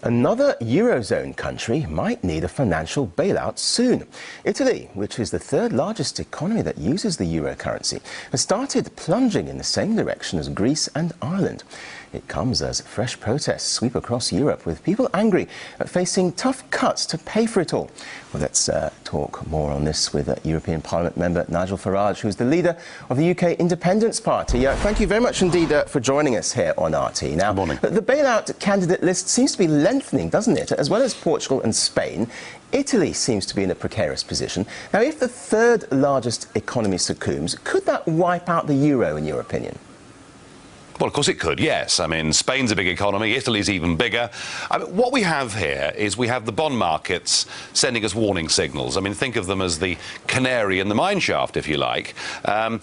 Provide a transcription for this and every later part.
Another Eurozone country might need a financial bailout soon. Italy, which is the third largest economy that uses the euro currency, has started plunging in the same direction as Greece and Ireland. It comes as fresh protests sweep across Europe, with people angry at facing tough cuts to pay for it all. Well, let's talk more on this with European Parliament member Nigel Farage, who's the leader of the UK Independence Party. Thank you very much indeed for joining us here on RT. Now, good morning. The bailout candidate list seems to be lengthening, doesn't it? As well as Portugal and Spain, Italy seems to be in a precarious position. Now, if the third largest economy succumbs, could that wipe out the euro, in your opinion? Well, of course it could, yes. I mean, Spain's a big economy, Italy's even bigger. I mean, what we have here is we have the bond markets sending us warning signals. I mean, think of them as the canary in the mine shaft, if you like. I'm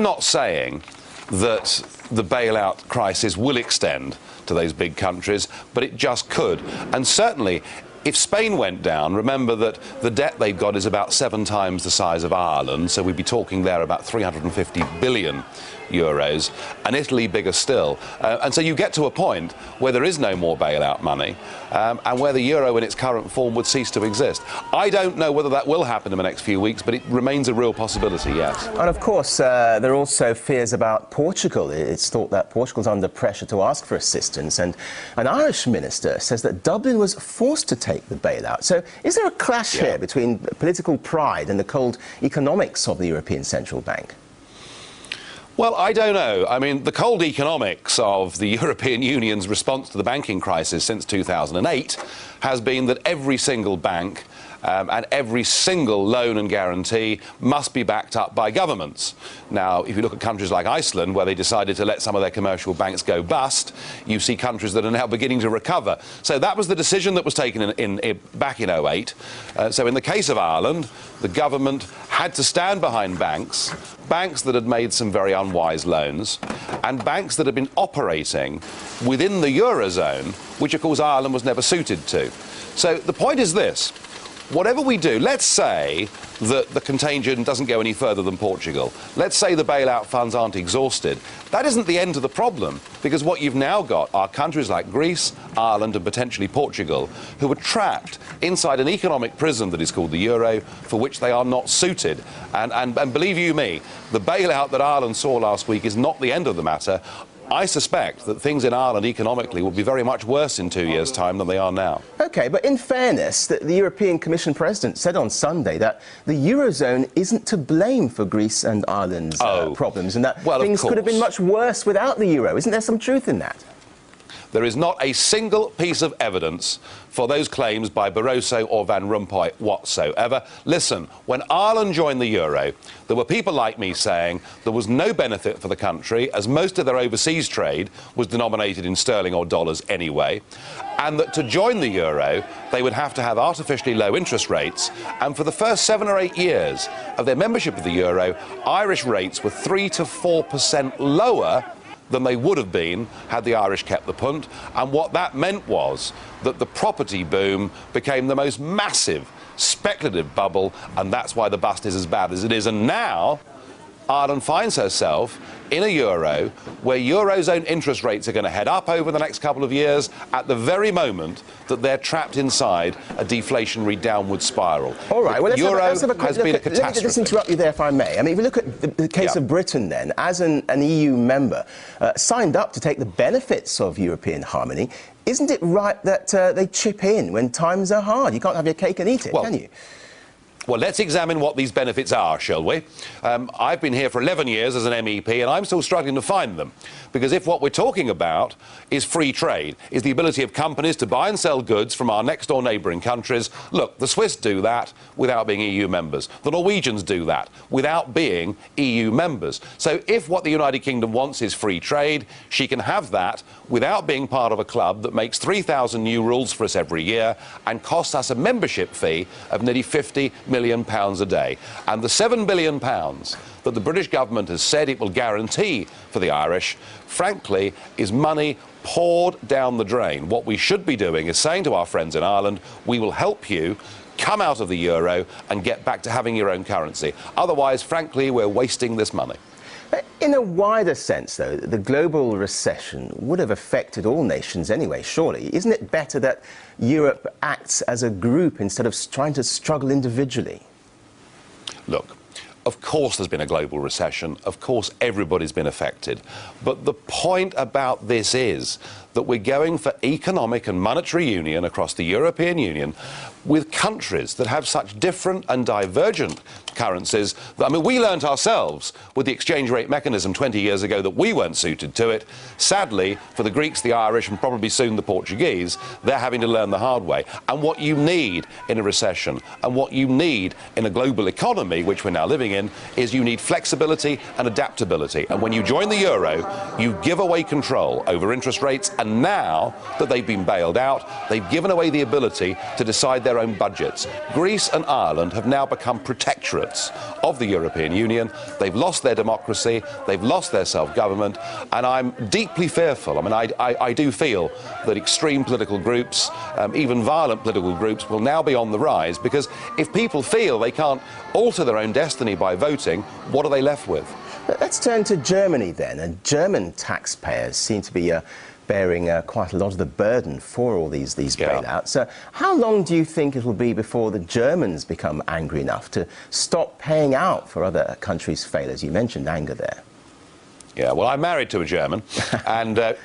not saying that the bailout crisis will extend to those big countries, but it just could. And certainly, if Spain went down, remember that the debt they've got is about 7 times the size of Ireland, so we'd be talking there about 350 billion euros, and Italy bigger still. And so you get to a point where there is no more bailout money, and where the euro in its current form would cease to exist. I don't know whether that will happen in the next few weeks, but it remains a real possibility, yes. And of course, there are also fears about Portugal. It's thought that Portugal's under pressure to ask for assistance, and an Irish minister says that Dublin was forced to take the bailout. So is there a clash here between political pride and the cold economics of the European Central Bank? Well, I don't know. I mean, the cold economics of the European Union's response to the banking crisis since 2008 has been that every single bank and every single loan and guarantee must be backed up by governments. Now, if you look at countries like Iceland, where they decided to let some of their commercial banks go bust, you see countries that are now beginning to recover. So that was the decision that was taken back in 2008. So in the case of Ireland, the government had to stand behind banks that had made some very unwise loans, and banks that had been operating within the Eurozone, which of course Ireland was never suited to. So the point is this: whatever we do, let's say that the contagion doesn't go any further than Portugal. Let's say the bailout funds aren't exhausted. That isn't the end of the problem, because what you've now got are countries like Greece, Ireland and potentially Portugal, who are trapped inside an economic prison that is called the euro, for which they are not suited. And believe you me, the bailout that Ireland saw last week is not the end of the matter. I suspect that things in Ireland economically will be very much worse in 2 years' time than they are now. OK, but in fairness, the European Commission President said on Sunday that the Eurozone isn't to blame for Greece and Ireland's problems, and that things could have been much worse without the euro. Isn't there some truth in that? There is not a single piece of evidence for those claims by Barroso or Van Rompuy whatsoever. Listen, when Ireland joined the euro, there were people like me saying there was no benefit for the country, as most of their overseas trade was denominated in sterling or dollars anyway, and that to join the euro, they would have to have artificially low interest rates. And for the first 7 or 8 years of their membership of the euro, Irish rates were 3 to 4% lower than they would have been had the Irish kept the punt. And what that meant was that the property boom became the most massive speculative bubble, and that's why the bust is as bad as it is. And now Ireland finds herself in a euro where Eurozone interest rates are going to head up over the next couple of years at the very moment that they're trapped inside a deflationary downward spiral. All right, well, has been a catastrophe. Let me just interrupt you there, if I may. I mean, if you look at the case of Britain, then, as an EU member, signed up to take the benefits of European harmony, isn't it right that they chip in when times are hard? You can't have your cake and eat it, can you? Well, let's examine what these benefits are, shall we? I've been here for 11 years as an MEP, and I'm still struggling to find them. Because if what we're talking about is free trade, is the ability of companies to buy and sell goods from our next-door neighbouring countries, look, the Swiss do that without being EU members. The Norwegians do that without being EU members. So if what the United Kingdom wants is free trade, she can have that without being part of a club that makes 3,000 new rules for us every year and costs us a membership fee of nearly £50 million a day. And the £7 billion that the British government has said it will guarantee for the Irish, frankly, is money poured down the drain. What we should be doing is saying to our friends in Ireland, we will help you come out of the euro and get back to having your own currency. Otherwise, frankly, we're wasting this money. In a wider sense, though, the global recession would have affected all nations anyway, surely. Isn't it better that Europe acts as a group instead of trying to struggle individually? Look, of course there's been a global recession. Of course everybody's been affected. But the point about this is that we're going for economic and monetary union across the European Union with countries that have such different and divergent currencies. I mean, we learnt ourselves with the exchange rate mechanism 20 years ago that we weren't suited to it. Sadly, for the Greeks, the Irish, and probably soon the Portuguese, they're having to learn the hard way. And what you need in a recession and what you need in a global economy, which we're now living in, is you need flexibility and adaptability. And when you join the euro, you give away control over interest rates. And now that they've been bailed out, they've given away the ability to decide their own budgets. Greece and Ireland have now become protectorates of the European Union. They've lost their democracy, they've lost their self-government, and I'm deeply fearful. I mean, I do feel that extreme political groups, even violent political groups, will now be on the rise, because if people feel they can't alter their own destiny by voting, what are they left with? Let's turn to Germany then. And German taxpayers seem to be bearing quite a lot of the burden for all these bailouts. How long do you think it will be before the Germans become angry enough to stop paying out for other countries' failures? You mentioned anger there. Yeah, well, I'm married to a German, and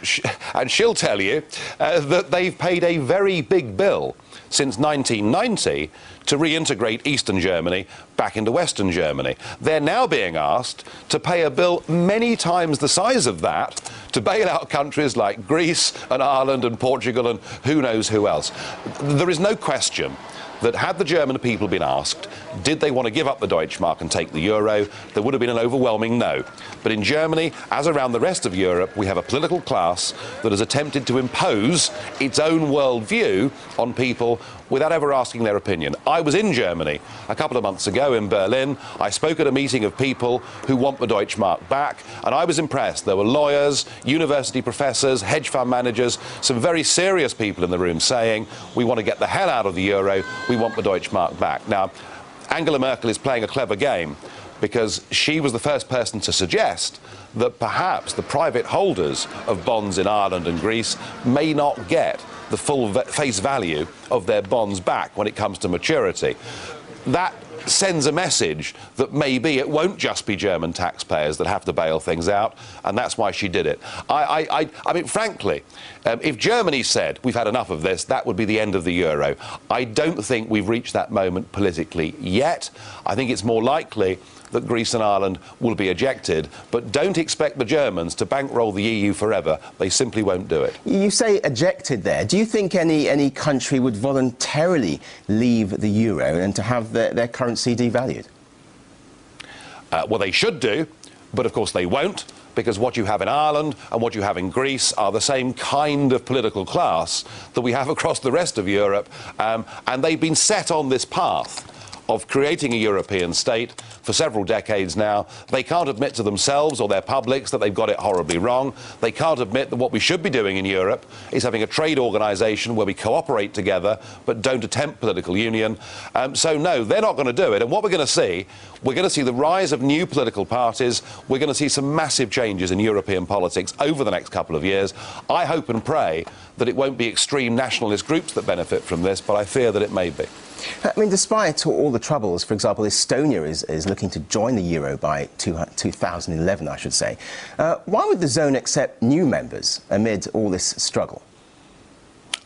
she'll tell you that they've paid a very big bill since 1990 to reintegrate Eastern Germany back into Western Germany. They're now being asked to pay a bill many times the size of that to bail out countries like Greece and Ireland and Portugal and who knows who else. There is no question that had the German people been asked, did they want to give up the Deutschmark and take the euro, there would have been an overwhelming no. But in Germany, as around the rest of Europe, we have a political class that has attempted to impose its own worldview on people without ever asking their opinion. I was in Germany a couple of months ago in Berlin. I spoke at a meeting of people who want the Deutschmark back, and I was impressed. There were lawyers, university professors, hedge fund managers, some very serious people in the room saying, we want to get the hell out of the euro, we want the Deutschmark back. Now, Angela Merkel is playing a clever game because she was the first person to suggest that perhaps the private holders of bonds in Ireland and Greece may not get the full face value of their bonds back when it comes to maturity. That sends a message that maybe it won't just be German taxpayers that have to bail things out, and that's why she did it. I mean, frankly, if Germany said, we've had enough of this, that would be the end of the euro. I don't think we've reached that moment politically yet. I think it's more likely that Greece and Ireland will be ejected, but don't expect the Germans to bankroll the EU forever. They simply won't do it. You say ejected there. Do you think any country would voluntarily leave the euro and to have their currency devalued? Well, they should do, but of course they won't, because what you have in Ireland and what you have in Greece are the same kind of political class that we have across the rest of Europe, and they've been set on this path of creating a European state for several decades now. They can't admit to themselves or their publics that they've got it horribly wrong. They can't admit that what we should be doing in Europe is having a trade organisation where we cooperate together but don't attempt political union. So no, they're not going to do it. And what we're going to see the rise of new political parties. We're going to see some massive changes in European politics over the next couple of years. I hope and pray that it won't be extreme nationalist groups that benefit from this, but I fear that it may be. I mean, despite all the troubles, for example, Estonia is looking to join the euro by 2011, I should say. Why would the zone accept new members amid all this struggle?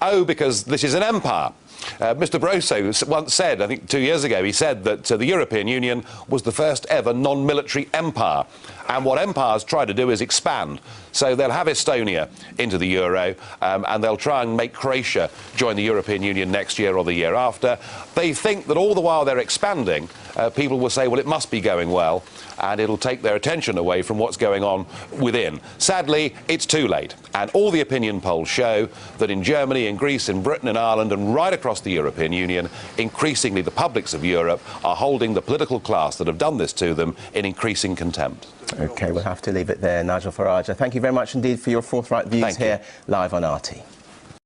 Oh, because this is an empire. Mr. Barroso once said, I think 2 years ago, he said that the European Union was the first ever non-military empire. And what empires try to do is expand. So they'll have Estonia into the euro, and they'll try and make Croatia join the European Union next year or the year after. They think that all the while they're expanding, people will say, well, it must be going well, and it'll take their attention away from what's going on within. Sadly, it's too late. And all the opinion polls show that in Germany, in Greece, in Britain, in Ireland, and right across the European Union, increasingly the publics of Europe are holding the political class that have done this to them in increasing contempt. OK, we'll have to leave it there. Nigel Farage, thank you very much indeed for your forthright views here live on RT.